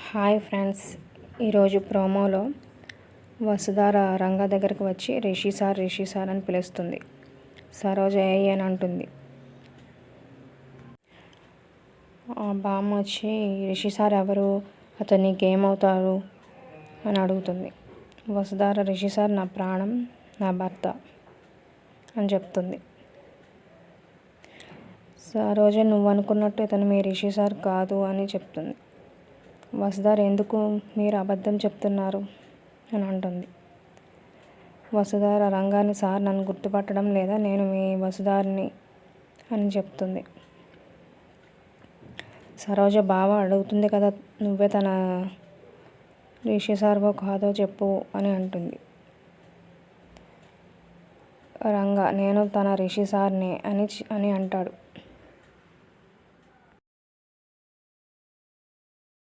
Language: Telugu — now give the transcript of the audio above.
హాయ్ ఫ్రెండ్స్, ఈరోజు ప్రోమోలో వసుధార రంగ దగ్గరకు వచ్చి రిషి సార్ అని పిలుస్తుంది. సరోజ అని అంటుంది. బామ్మ వచ్చి రిషి సార్ ఎవరు, అతను నీకేమవుతారు అని అడుగుతుంది. వసుధార రిషి సార్ నా ప్రాణం, నా భర్త అని చెప్తుంది. సరోజ నువ్వు అనుకున్నట్టు ఇతను మీ రిషి సార్ కాదు అని చెప్తుంది. వసుధార ఎందుకు మీరు అబద్ధం చెప్తున్నారు అని అంటుంది. వసుధార రంగాన్ని సార్ నన్ను గుర్తుపట్టడం లేదా, నేను మీ వసుధారిని అని చెప్తుంది. సరోజ బావ అడుగుతుంది కదా, నువ్వే తన రిషి సార్వో కాదో చెప్పు అని అంటుంది. రంగా నేను తన రిషి సార్ని అని అంటాడు.